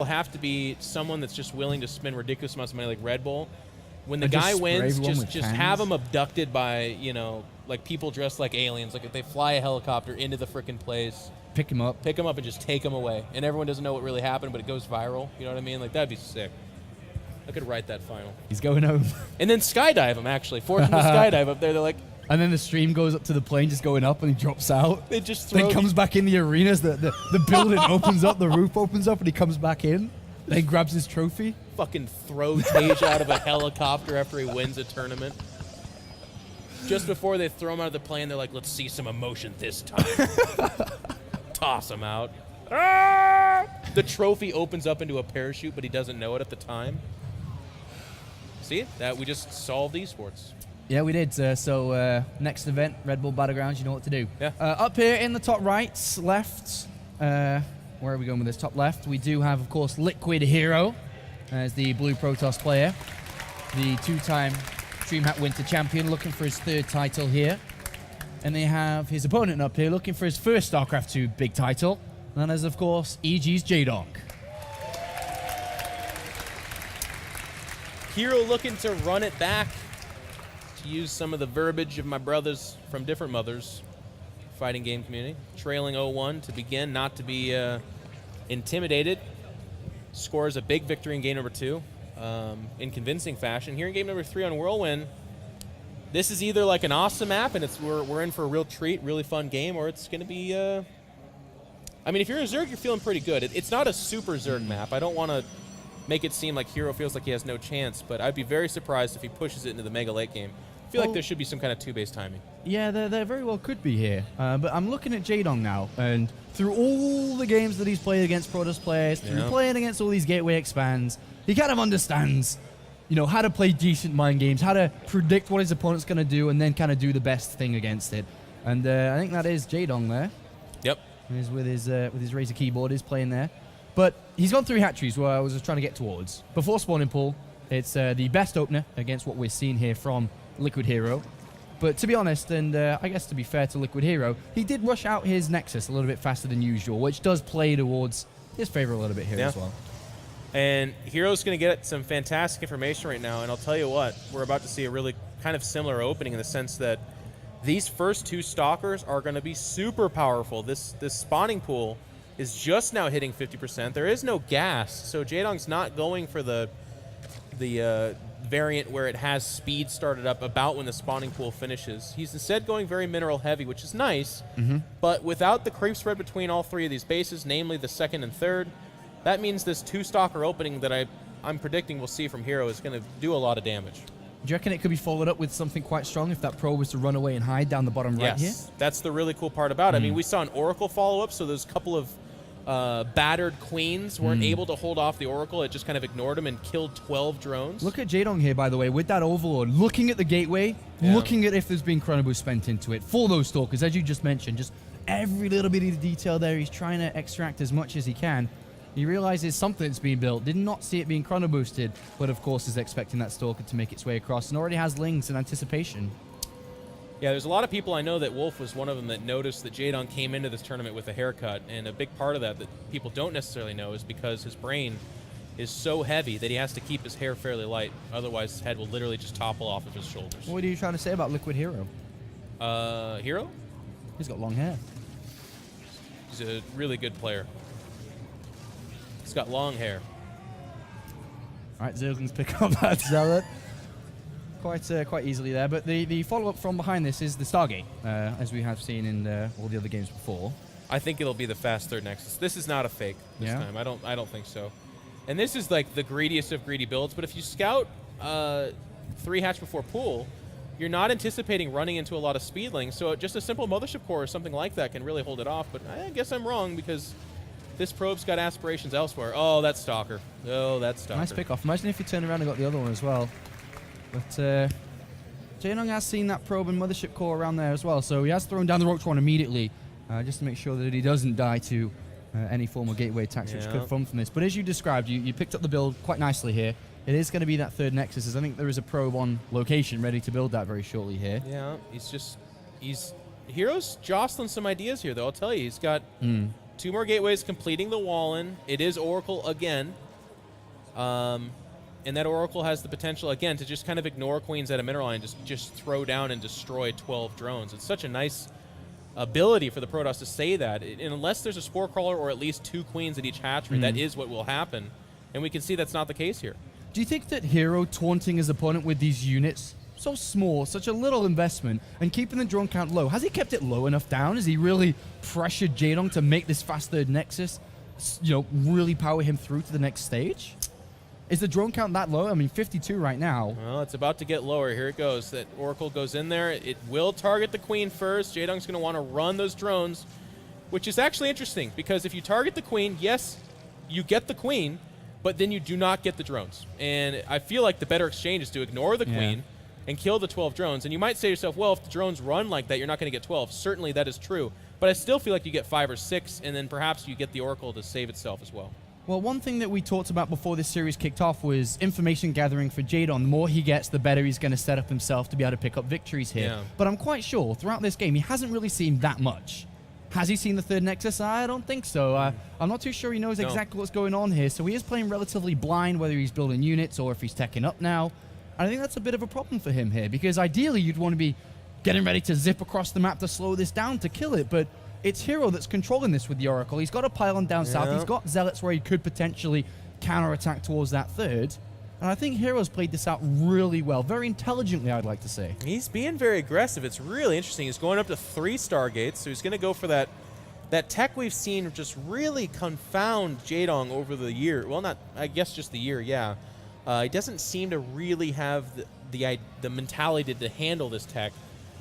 have to be someone that's just willing to spend ridiculous amounts of money like Red Bull. When the guy wins, just have him abducted by, you know, like people dressed like aliens. Like if they fly a helicopter into the frickin' place. Pick him up, and just take him away. And everyone doesn't know what really happened, but it goes viral. You know what I mean? Like, that'd be sick. I could write that final. He's going home. And then skydive him, actually. Force him to skydive up there. They're like... And then the stream goes up to the plane, just going up, and he drops out. They just throw... Then comes back in the arenas. The building opens up, the roof opens up, and he comes back in. Then grabs his trophy. Fucking throw Tage out of a helicopter after he wins a tournament. Just before they throw him out of the plane, they're like, let's see some emotion this time. Toss him out. The trophy opens up into a parachute, but he doesn't know it at the time. See? That we just solved esports. Yeah, we did. Next event, Red Bull Battlegrounds, you know what to do. Yeah. Up here in the top right, left, where are we going with this? Top left, we do have, of course, Liquid Hero as the Blue Protoss player. The two-time DreamHack Winter champion, looking for his third title here. And they have his opponent up here, looking for his first StarCraft 2 big title. And that is, of course, EG's Jaedong. Hero looking to run it back, to use some of the verbiage of my brothers from different mothers, fighting game community. Trailing 0-1 to begin, not to be intimidated. Scores a big victory in game number 2 in convincing fashion. Here in game number 3 on Whirlwind, this is either like an awesome map and we're in for a real treat, really fun game, or it's going to be... I mean, if you're a Zerg, you're feeling pretty good. It's not a super Zerg map. I don't want to make it seem like Hero feels like he has no chance, but I'd be very surprised if he pushes it into the mega late game. I feel like there should be some kind of 2-base timing. Yeah, there very well could be here. But I'm looking at Jaedong now, and through all the games that he's played against Protoss players, through playing against all these gateway expands, he kind of understands, you know, how to play decent mind games, how to predict what his opponent's going to do, and then kind of do the best thing against it. And I think that is Jaedong there. Yep. He's with his Razer keyboard, he's playing there. But he's gone 3 hatcheries where I was just trying to get towards. Before spawning pool, it's the best opener against what we're seeing here from Liquid Hero. But to be honest, and I guess to be fair to Liquid Hero, he did rush out his Nexus a little bit faster than usual, which does play towards his favor a little bit here as well. And Hero's going to get some fantastic information right now, and I'll tell you what, we're about to see a really kind of similar opening in the sense that these first 2 Stalkers are going to be super powerful. This spawning pool is just now hitting 50%. There is no gas, so Jaedong's not going for the variant where it has speed started up about when the spawning pool finishes. He's instead going very mineral heavy, which is nice, but without the creep spread between all 3 of these bases, namely the 2nd and 3rd, that means this 2-Stalker opening that I'm predicting we'll see from Hero is going to do a lot of damage. Do you reckon it could be followed up with something quite strong if that pro was to run away and hide down the bottom right here? Yes, that's the really cool part about it. I mean, we saw an Oracle follow-up, so there's a couple of battered queens weren't able to hold off the Oracle. It just kind of ignored him and killed 12 drones. Look at Jaedong here, by the way, with that Overlord, looking at the gateway, looking at if there's been Chrono Boost spent into it for those Stalkers, as you just mentioned, just every little bit of detail there. He's trying to extract as much as he can. He realizes something's being built, did not see it being chrono boosted, but of course is expecting that Stalker to make its way across and already has Lings in anticipation. Yeah, there's a lot of people I know that Wolf was one of them that noticed that Jaedong came into this tournament with a haircut, and a big part of that people don't necessarily know is because his brain is so heavy that he has to keep his hair fairly light, otherwise his head will literally just topple off of his shoulders. What are you trying to say about Liquid Hero? Hero? He's got long hair. He's a really good player. He's got long hair. All right, Zerglings pick up that Zealot quite easily there. But the follow-up from behind this is the Stargate, as we have seen in all the other games before. I think it'll be the fast 3rd Nexus. This is not a fake this time. I don't think so. And this is like the greediest of greedy builds. But if you scout 3 hatch before pool, you're not anticipating running into a lot of speedlings. So just a simple Mothership Core or something like that can really hold it off. But I guess I'm wrong because this probe's got aspirations elsewhere. Oh, that's Stalker. Oh, that's Stalker. Nice pick off. Imagine if you turned around and got the other one as well. But Jaedong has seen that probe and Mothership Core around there as well, so he has thrown down the Roach one immediately, just to make sure that he doesn't die to any form of gateway attacks, which could come from this. But as you described, you picked up the build quite nicely here. It is going to be that 3rd Nexus, as I think there is a probe on location ready to build that very shortly here. Yeah, Hero's jostling some ideas here, though. I'll tell you, he's got 2 more gateways completing the wall-in. It is Oracle again. And that Oracle has the potential, again, to just kind of ignore queens at a mineral line, just throw down and destroy 12 drones. It's such a nice ability for the Protoss to say that. And unless there's a Spore Crawler or at least 2 queens at each hatchery, that is what will happen. And we can see that's not the case here. Do you think that Hero taunting his opponent with these units, so small, such a little investment, and keeping the drone count low, has he kept it low enough down? Has he really pressured Jaedong to make this fast third Nexus, really power him through to the next stage? Is the drone count that low? I mean, 52 right now. Well, it's about to get lower. Here it goes. That Oracle goes in there. It will target the queen first. Jaedong's going to want to run those drones, which is actually interesting because if you target the queen, yes, you get the queen, but then you do not get the drones. And I feel like the better exchange is to ignore the queen and kill the 12 drones. And you might say to yourself, well, if the drones run like that, you're not going to get 12. Certainly that is true. But I still feel like you get 5 or 6, and then perhaps you get the Oracle to save itself as well. Well, one thing that we talked about before this series kicked off was information gathering for Jaedong. The more he gets, the better he's going to set up himself to be able to pick up victories here. Yeah. But I'm quite sure throughout this game, he hasn't really seen that much. Has he seen the third Nexus? I don't think so. I'm not too sure he knows exactly what's going on here. So he is playing relatively blind, whether he's building units or if he's teching up now. And I think that's a bit of a problem for him here, because ideally you'd want to be getting ready to zip across the map to slow this down to kill it. But it's Hero that's controlling this with the Oracle. He's got a pylon down south. He's got Zealots where he could potentially counterattack towards that third. And I think Hero's played this out really well. Very intelligently, I'd like to say. He's being very aggressive. It's really interesting. He's going up to 3 Stargates, so he's going to go for that tech we've seen just really confound Jaedong over the year. Well, not, I guess just the year, yeah. He doesn't seem to really have the mentality to handle this tech.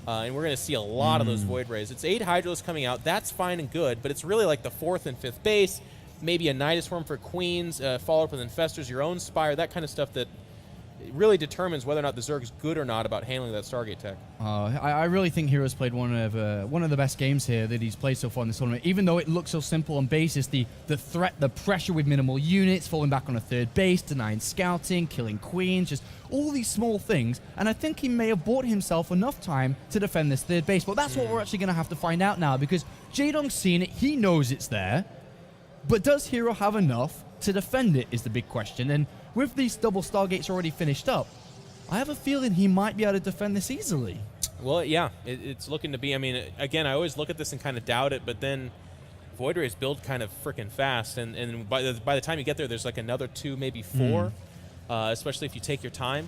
And we're going to see a lot of those Void Rays. It's 8 Hydralisks coming out. That's fine and good, but it's really like the 4th and 5th base, maybe a Nidus Swarm for Queens, followed up with Infestors, your own Spire, that kind of stuff that really determines whether or not the Zerg is good or not about handling that Stargate tech. I really think Hero's played one of the best games here that he's played so far in this tournament. Even though it looks so simple on basis, the threat, the pressure with minimal units, falling back on a third base, denying scouting, killing queens, just all these small things. And I think he may have bought himself enough time to defend this third base. But that's what we're actually going to have to find out now, because Jaedong's seen it, he knows it's there. But does Hero have enough to defend it is the big question. And with these double Stargates already finished up, I have a feeling he might be able to defend this easily. Well, yeah, it's looking to be. I mean, again, I always look at this and kind of doubt it, but then Void Rays build kind of freaking fast, and by the time you get there, there's like another 2, maybe 4, especially if you take your time.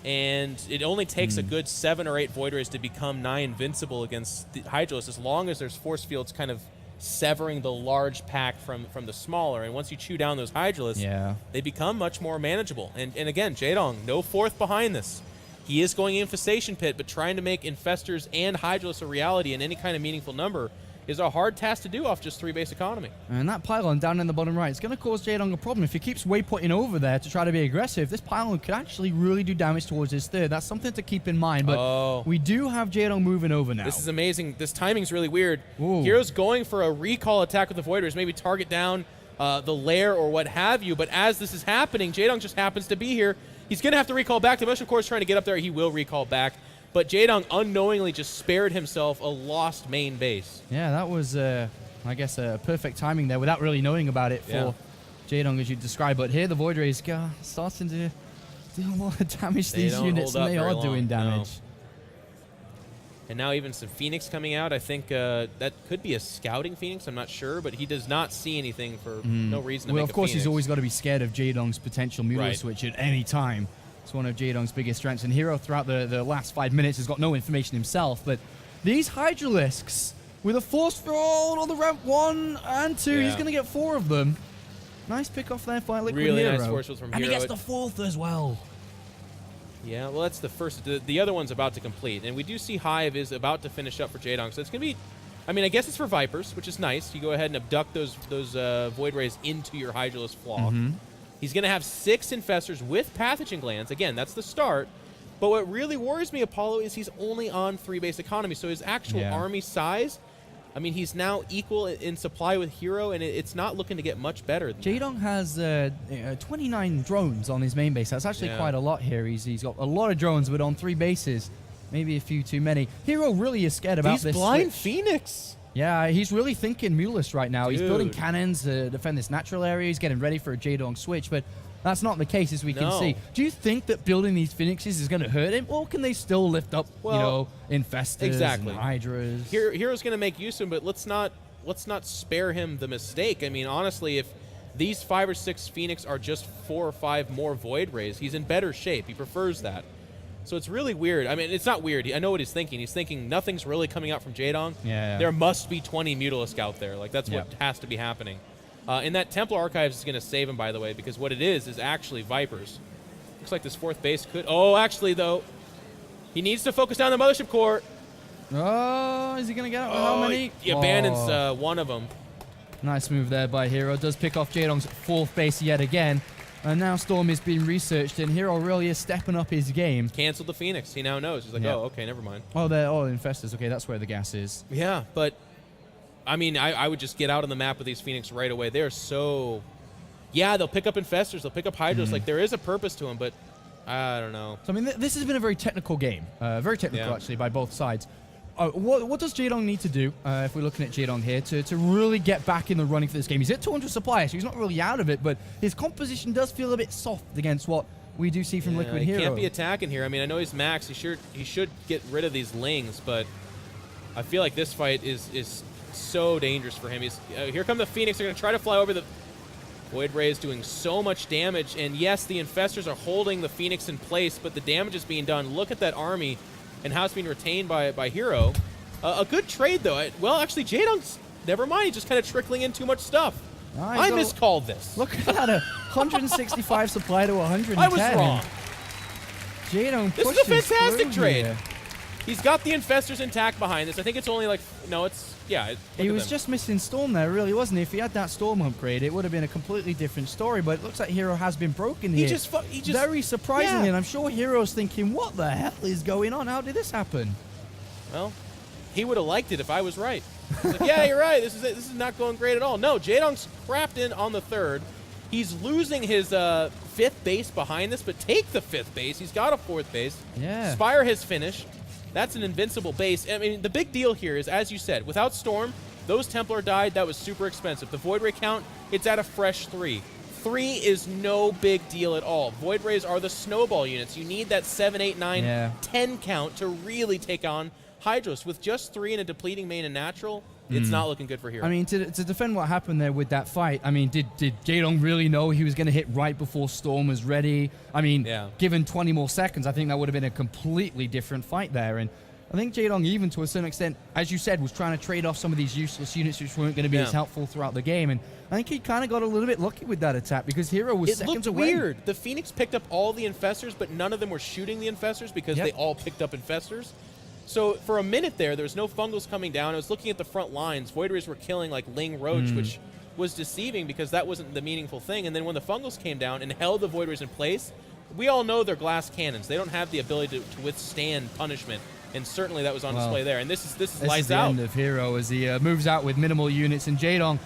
And it only takes a good 7 or 8 Void Rays to become nigh invincible against the Hydralisks, as long as there's force fields kind of severing the large pack from the smaller. And once you chew down those Hydralisks, they become much more manageable. And again, Jaedong, no 4th behind this. He is going Infestation Pit, but trying to make Infestors and Hydralisks a reality in any kind of meaningful number is a hard task to do off just 3 base economy. And that pylon down in the bottom right, it's going to cause Jaedong a problem. If he keeps waypointing over there to try to be aggressive, this pylon could actually really do damage towards his third. That's something to keep in mind. But we do have Jaedong moving over now. This is amazing. This timing's really weird. Hero's going for a recall attack with the Void Rays, maybe target down the lair or what have you. But as this is happening, Jaedong just happens to be here. He's going to have to recall back. The Mush, of course, trying to get up there. He will recall back. But Jaedong unknowingly just spared himself a lost main base. Yeah, that was, I guess, perfect timing there without really knowing about it for Jaedong, as you described. But here the Void Rays starting to do a lot of damage to these units, and they are doing damage. No. And now even some Phoenix coming out. I think that could be a scouting Phoenix. I'm not sure, but he does not see anything for no reason to make a Phoenix. Well, of course, he's always got to be scared of Jaedong's potential Mulo switch at any time. It's one of Jaedong's biggest strengths. And Hero, throughout the last 5 minutes, has got no information himself. But these Hydralisks, with a force field on the ramp 1 and 2, he's going to get 4 of them. Nice pick off there by Liquid really Hero. Nice force field from Hero. And he gets the 4th as well. Yeah, well, that's the first. The other one's about to complete. And we do see Hive is about to finish up for Jaedong. So it's going to be, I mean, I guess it's for Vipers, which is nice. You go ahead and abduct those Void Rays into your Hydralisk flaw. He's going to have 6 Infestors with Pathogen Glands. Again, that's the start. But what really worries me, Apollo, is he's only on 3 base economy. So his actual army size, I mean, he's now equal in supply with Hero, and it's not looking to get much better than Jaedong has 29 drones on his main base. That's actually quite a lot here. He's got a lot of drones, but on 3 bases, maybe a few too many. Hero really is scared about this blind switch. Phoenix. Yeah, he's really thinking Mulus right now. He's building Dude. cannons to defend this natural area. He's getting ready for a Jaedong switch, but that's not the case, as we can see. Do you think that building these Phoenixes is going to hurt him, or can they still lift up, Infestors and Hydras? Hero's going to make use of him, but let's not spare him the mistake. I mean, honestly, if these 5 or 6 Phoenix are just 4 or 5 more Void Rays, he's in better shape. He prefers that. So it's really weird. I mean, it's not weird. I know what he's thinking. He's thinking nothing's really coming out from Jaedong. Yeah. There must be 20 Mutalisk out there. Like, that's what has to be happening. And that Templar Archives is going to save him, by the way, because what it is actually Vipers. Looks like this 4th base could... Oh, actually, though, he needs to focus down the Mothership Core. Oh, is he going to get out? How many? He abandons one of them. Nice move there by Hero. Does pick off Jaedong's 4th base yet again. And now Storm is being researched, and Hero really is stepping up his game. Canceled the Phoenix. He now knows. He's like, oh, okay, never mind. Oh, they're all Infestors. Okay, that's where the gas is. Yeah, but, I mean, I would just get out on the map with these Phoenix right away. They're so... Yeah, they'll pick up Infestors. They'll pick up Hydras. Like, there is a purpose to them, but I don't know. So, I mean, this has been a very technical game. Very technical, actually, by both sides. What does Jaedong need to do, if we're looking at Jaedong here, to really get back in the running for this game? He's at 200 supply, so he's not really out of it, but his composition does feel a bit soft against what we do see from Liquid Hero. He can't be attacking here. I mean, I know he's max. He should get rid of these Lings, but I feel like this fight is so dangerous for him. Here come the Phoenix. They're going to try to fly over the... Void Ray is doing so much damage, and yes, the Infestors are holding the Phoenix in place, but the damage is being done. Look at that army and how it's being retained by Hero. A good trade, though. Well, actually, Jaedong's... Never mind. He's just kind of trickling in too much stuff. I miscalled this. Look at that. 165 supply to 110. I was wrong. Jaedong pushes This is a fantastic trade. Here. He's got the Infestors intact behind this. I think it's only like... No, it's... Yeah. He was just missing Storm there, really, wasn't he? If he had that Storm upgrade, it would have been a completely different story, but it looks like Hero has been broken here. He just Very surprisingly, and I'm sure Hero's thinking, what the hell is going on? How did this happen? Well, he would have liked it if I was right. Like, yeah, you're right. This is not going great at all. No, Jaedong's crapped in on the 3rd. He's losing his 5th base behind this, but take the 5th base. He's got a 4th base. Yeah. Spire has finished. That's an invincible base. I mean, the big deal here is, as you said, without Storm, those Templar died. That was super expensive. The Void Ray count, it's at a fresh 3. 3 is no big deal at all. Void Rays are the snowball units. You need that 7, 8, 9, 10 count to really take on Hydros. With just 3 in a depleting main and natural, it's not looking good for Hero. I mean, to defend what happened there with that fight, I mean, did Jaedong really know he was going to hit right before Storm was ready? I mean, given 20 more seconds, I think that would have been a completely different fight there. And I think Jaedong, even to a certain extent, as you said, was trying to trade off some of these useless units which weren't going to be as helpful throughout the game. And I think he kind of got a little bit lucky with that attack because Hero was seconds away. It looked weird. The Phoenix picked up all the Infestors, but none of them were shooting the Infestors because they all picked up Infestors. So for a minute there was no Fungals coming down. I was looking at the front lines. Void Rays were killing like Ling Roach, which was deceiving because that wasn't the meaningful thing. And then when the Fungals came down and held the Void Rays in place, we all know they're glass cannons. They don't have the ability to withstand punishment. And certainly that was on display there. And this is lights out. This is the end of Hero as he moves out with minimal units. And Jaedong